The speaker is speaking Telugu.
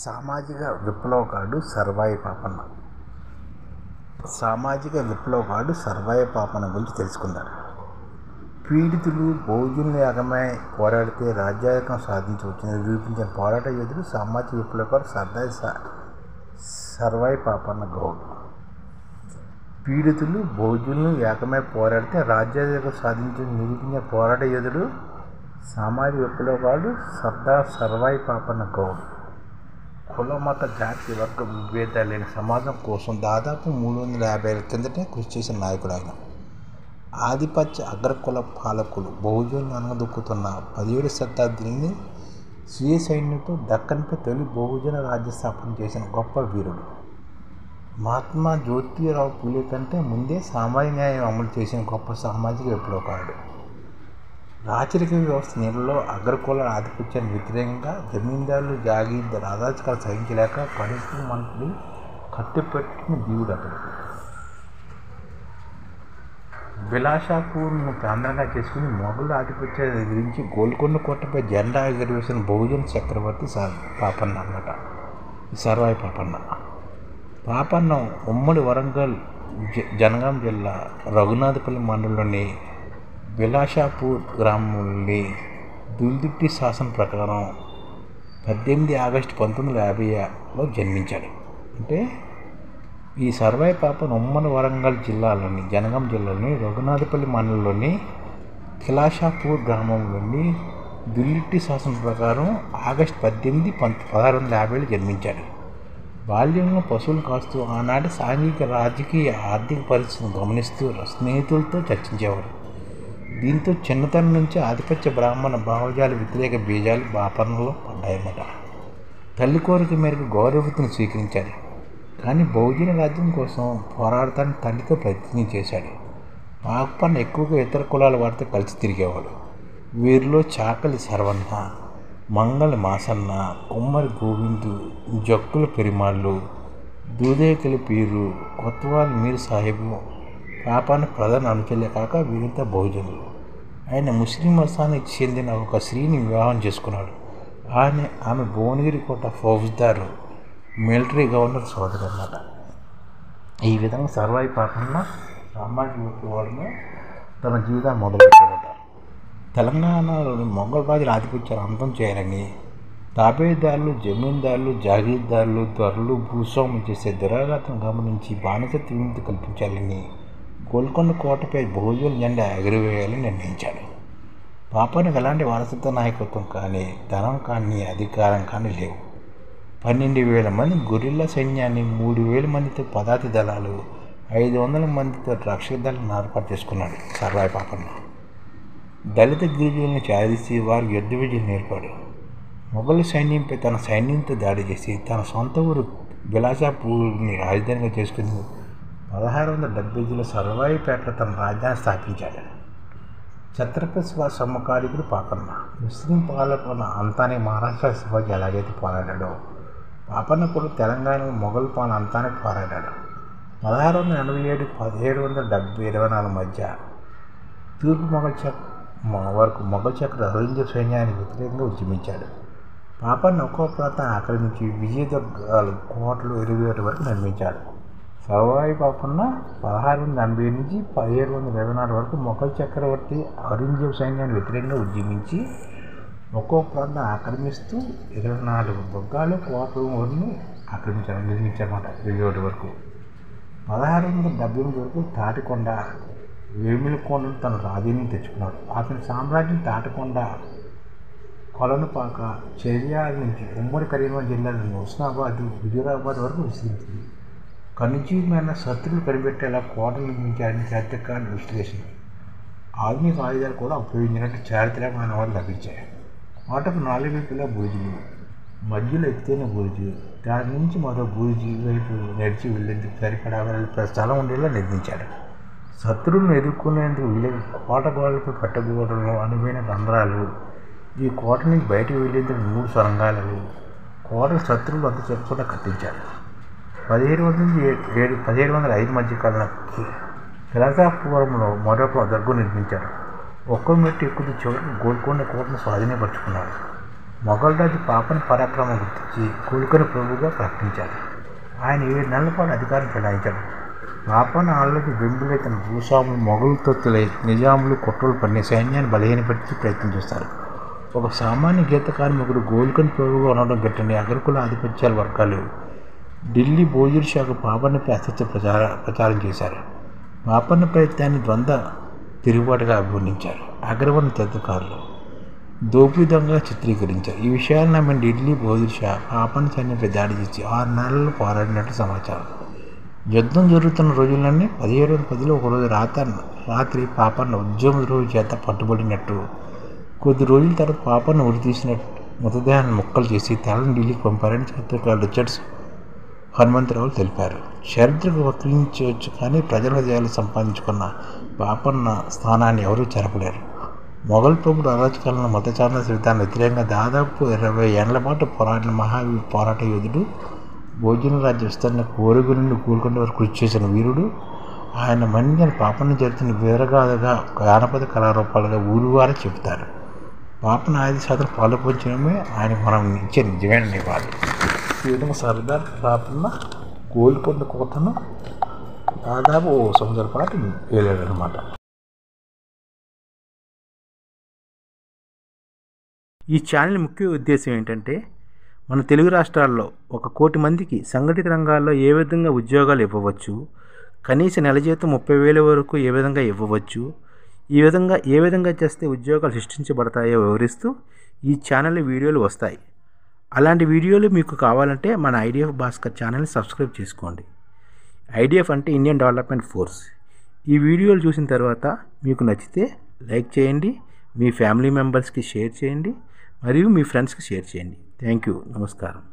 సామాజిక విప్లవకారుడు సర్వాయి పాపన్న. సామాజిక విప్లవకారుడు సర్వాయి పాపన్న గురించి తెలుసుకుందాం. పీడితులు బహుజనుల ఏకమై పోరాడితే రాజ్యాధికారం సాధించవచ్చని నిరూపించిన పోరాట యోధుడు సామాజిక విప్లవకారుడు సర్వాయి పాపన్న గౌడ్. పీడితులు బహుజనులు ఏకమై పోరాడితే రాజ్యాధికారం సాధించవచ్చని నిరూపించిన పోరాట యోధుడు సామాజిక విప్లవకారుడు సర్దార్ సర్వాయి పాపన్న గౌడ్. కుల మత జాతి వర్గ విభేదాలు లేని సమాజం కోసం దాదాపు 350 ఏళ్ల కిందటే కృషి చేసిన నాయకుడు ఆయన. ఆధిపత్య అగ్రకుల పాలకులు బహుజనులను అనగదొక్కుతున్న 17వ శతాబ్దిని స్వీయ సైన్యంతో దక్కన్పై తొలి బహుజన రాజ్య స్థాపన చేసిన గొప్ప వీరుడు. మహాత్మా జ్యోతిరావు పూలే కంటే ముందే సామాజిక న్యాయం అమలు చేసిన గొప్ప సామాజిక విప్లవకారుడు. రాచరిక వ్యవస్థ నీళ్ళలో అగ్రకుల ఆధిపత్యానికి వ్యతిరేకంగా జమీందారులు జాగీర్దారు అరాచకాలు సహించలేక పరిస్థితులు మనకి కట్టుపెట్టిన జీవుడు అతడు. బిలాషాపూర్ను కేంద్రంగా చేసుకుని మొఘలు ఆధిపత్యాన్ని ఎదిరించి గోల్కొండ కోటపై జెండా ఎగురవేసిన బహుజన చక్రవర్తి పాపన్న అన్నమాట సర్వాయి పాపన్న. పాపన్న ఉమ్మడి వరంగల్ జనగాం జిల్లా రఘునాథపల్లి మండలంలోని బిలాషాపూర్ గ్రామంలోని దుల్దుట్టి శాసనం ప్రకారం 18 ఆగస్టు 1950లో జన్మించాడు. అంటే ఈ సర్వాయి పాపన్న ఉమ్మడి వరంగల్ జిల్లాలోని జనగాం జిల్లాలోని రఘునాథపల్లి మండలంలోని బిలాషాపూర్ గ్రామంలోని దుల్దుట్టి శాసనం ప్రకారం ఆగస్టు 18, 1650లో జన్మించాడు. బాల్యంలో పశువులు కాస్తూ ఆనాటి సాంఘిక రాజకీయ ఆర్థిక పరిస్థితిని గమనిస్తూ స్నేహితులతో చర్చించేవాడు. దీంతో చిన్నతనం నుంచి ఆధిపత్య బ్రాహ్మణ భావజాల వ్యతిరేక బీజాలు పాపన్నలో పడ్డాయన్నమాట. తల్లి కోరిక మేరకు గౌరవవృత్తిని స్వీకరించాడు. కానీ బహుజన రాజ్యం కోసం పోరాడటానికి తల్లితో ప్రయత్నం చేశాడు. పాపన్న ఎక్కువగా ఇతర కులాల వారితో కలిసి తిరిగేవాడు. వీరిలో చాకలి సర్వన్న, మంగళ మాసన్న, కుమ్మరి గోవిందు, జక్కుల పెరిమాళ్ళు, దూదేకలి పీరు, కొత్తవాళ్ళ మీర్ సాహెబు పాపన్న ప్రధాన అనుచరులే కాక వీరంతా బహుజనులు. ఆయన ముస్లిం మతానికి చెందిన ఒక స్త్రీని వివాహం చేసుకున్నాడు. ఆమె భువనగిరి కోట ఫౌజ్దారు మిలిటరీ గవర్నర్ సోదరు అన్నమాట. ఈ విధంగా సర్వాయి పాపన్న సామాజిక విప్లవాలను తన జీవితాన్ని మొదలుపెట్టాడట. తెలంగాణలోని మొఘల్ రాజుల ఆధిపత్యాన్ని అంతం చేయాలని తాబేదారులు, జమీందారులు, జాగీర్దారులు, దొరలు భూస్వాములు చేసే దురాఘాతం గమనించి బానిసత్వ విముక్తి కల్పించాలని గోల్కొండ కోటపై బహుజనుల జెండా ఎగురవేయాలని నిర్ణయించాడు. పాపన్నకు ఎలాంటి వారసత్వ నాయకత్వం కానీ, ధనం కానీ, అధికారం కానీ లేవు. 12,000 మంది గొరిల్లా సైన్యాన్ని, 3,000 మందితో పదాతి దళాలు, 500 మందితో రక్షక దళాలను ఏర్పాటు చేసుకున్నాడు సర్వాయి పాపన్న. దళిత గిరిజనులను చాదిసి వారికి యుద్ధ విజయం నేర్పాడు. మొఘలు సైన్యంపై తన సైన్యంతో దాడి చేసి తన సొంత ఊరు బిలాషాపూర్ని రాజధానిగా చేసుకుని 1670లో సర్వాయిపేటలో తన రాజ్యాన్ని స్థాపించాడు. ఛత్రపతి శివాజీ సమకాలికుడు పాపన్న. ముస్లిం పాలకుల అంతానికి మహారాష్ట్ర శివాజీ ఎలాగైతే పోరాడాడో పాపన్న కూడా తెలంగాణలో మొఘల్ పాలన అంతానికి పోరాడాడు. 1687, 1724 మధ్య తూర్పు మొఘల్ చక్ర ఔరంగజేబు సైన్యానికి వ్యతిరేకంగా ఉద్యమించాడు. పాపన్న ఒక్కో ప్రాంతాన్ని ఆక్రమించి విజయదుర్గాలు, కోటలు 21 వరకు నిర్మించాడు. సర్వాయి పాపన్న 1680 నుంచి 1724 వరకు మొఘల్ చక్రవర్తి ఔరంగజేబు సైన్యాన్ని వ్యతిరేకంగా ఉద్యమించి ఒక్కో ప్రాంతాన్ని ఆక్రమిస్తూ 24 దుర్గాలు, కోటలు నిర్మించారన్నమాట. 21 వరకు 1678 వరకు తాటికొండ, వేమిలకొండను తన రాజ్యాన్ని తెచ్చుకున్నాడు. అతని సామ్రాజ్యం తాటికొండ, కొలనుపాక, చెర్యాల నుంచి ఉమ్మడి కరీంనగర్ జిల్లాలోని హుస్నాబాద్, హుజూరాబాద్ వరకు విస్తరించింది. కనుచీమైన శత్రువులు కనిపెట్టేలా కోటలు నిర్మించారని చారిత్రకారుల విశ్లేషణ. ఆధునిక ఆయుధాలు కూడా ఉపయోగించినట్టు చారిత్రకమైన వారు లభించాయి. కోటకు 4 వైపులా బూజులు, మధ్యలో ఎత్తైన బూజు, దాని నుంచి మరో బూజు వైపు నడిచి వెళ్ళేందుకు సరిపడా స్థలం ఉండేలా నిర్మించాడు. శత్రువులను ఎదుర్కొనేందుకు వీలైన కోట గోడలపై పట్టగోడలు, అనువైన రంధ్రాలు, ఈ కోట నుంచి బయటకు వెళ్ళేందుకు 3 సొరంగాలు, కోటలు శత్రువులు అంత చెప్పకుండా కట్టించాడు. 1705 మధ్యకాలంలో బిలాషాపురంలో మరొక దుర్గం నిర్మించారు. ఒక్కో మెట్టు ఎక్కుతూ చివరికి గోల్కొండ కోటను స్వాధీనపరుచుకున్నాడు. మొఘల్ రాజు పాపన్ పరాక్రమం గుర్తించి కోలుకొని ప్రభువుగా ప్రకటించారు. ఆయన 7 నెలల పాటు అధికారం చెలాయించాడు. పాపన్ ఆళ్ళకి బెంబులై తన భూస్వాములు మొఘలు తొత్తులై నిజాములు కుట్రలు పన్ని సైన్యాన్ని బలహీనపరిచి ప్రయత్నం చేస్తారు. ఒక సామాన్య గీత కార్మికుడు గోల్కొండ ప్రభువుగా ఉండడం గట్టని అగ్రకుల ఆధిపత్యాల వర్గాలు ఢిల్లీ బోజూర్ షాకు పాపన్నపై అసత్య ప్రచారం చేశారు. పాపన్న ప్రయత్నాన్ని ద్వంద్వ తిరుగుబాటుగా అభివర్ణించారు. అగ్రవర్ణ తీర్థకారులు దోపిడీ దొంగగా చిత్రీకరించారు. ఈ విషయాలను నమ్మిన ఢిల్లీ బోజూర్ షా పాపన్న సైన్యంపై దాడి చేసి 6 నెలలు పోరాడినట్లు సమాచారం. యుద్ధం జరుగుతున్న రోజులన్నీ 1710లో ఒకరోజు రాత్రి పాపన్న ఉద్యమద్రోహి చేత పట్టుబడినట్టు, కొద్ది రోజుల తర్వాత పాపన్న ఉరి తీసినట్టు మృతదేహాన్ని ముక్కలు చేసి తలను ఢిల్లీకి పంపారని చరిత్రకారులు రిచర్డ్స్ హనుమంతరావు తెలిపారు. చరిత్రకు వక్రించవచ్చు కానీ ప్రజల హృదయాలు సంపాదించుకున్న పాపన్న స్థానాన్ని ఎవరూ చెరపలేరు. మొఘల్ ప్రభుడు అరాచకాలను మత ఛాందస విధానం వ్యతిరేకంగా దాదాపు 20 ఏళ్ల పాటు పోరాడిన పోరాట యోధుడు, భోజన రాజ్య విస్తరణ కోరుగు నుండి గోల్కొండ వరకు కృషి చేసిన వీరుడు. ఆయన మన్నిన పాపన్న చరిత్రను వీరగాథగా జానపద కళారూపాలుగా ఊరువారే చెబుతారు. పాపన్న ఆయుధ శాతం పాల్పంచడమే ఆయనకు మనం ఇచ్చే నిజమైన నివాళి. ఈ విధంగా సర్దార్ పాపన్న గోల్కొండ కోటను దాదాపు 1 సంవత్సరం పాటు ఏలాడనమాట. ఈ ఛానల్ ముఖ్య ఉద్దేశం ఏంటంటే, మన తెలుగు రాష్ట్రాల్లో 1 కోటి మందికి సంఘటిత రంగాల్లో ఏ విధంగా ఉద్యోగాలు ఇవ్వవచ్చు, కనీస నెల జీతం 30,000 వరకు ఏ విధంగా ఇవ్వవచ్చు, ఏ విధంగా చేస్తే ఉద్యోగాలు సృష్టించబడతాయో వివరిస్తూ ఈ ఛానల్ వీడియోలు వస్తాయి. అలాంటి వీడియోలు మీకు కావాలంటే మన ఐడిఎఫ్ భాస్కర్ ఛానల్ని సబ్స్క్రైబ్ చేసుకోండి. ఐడిఎఫ్ అంటే ఇండియన్ డెవలప్మెంట్ ఫోర్స్. ఈ వీడియోలు చూసిన తర్వాత మీకు నచ్చితే లైక్ చేయండి, మీ ఫ్యామిలీ మెంబర్స్కి షేర్ చేయండి, మరియు మీ ఫ్రెండ్స్కి షేర్ చేయండి. Thank you. నమస్కారం.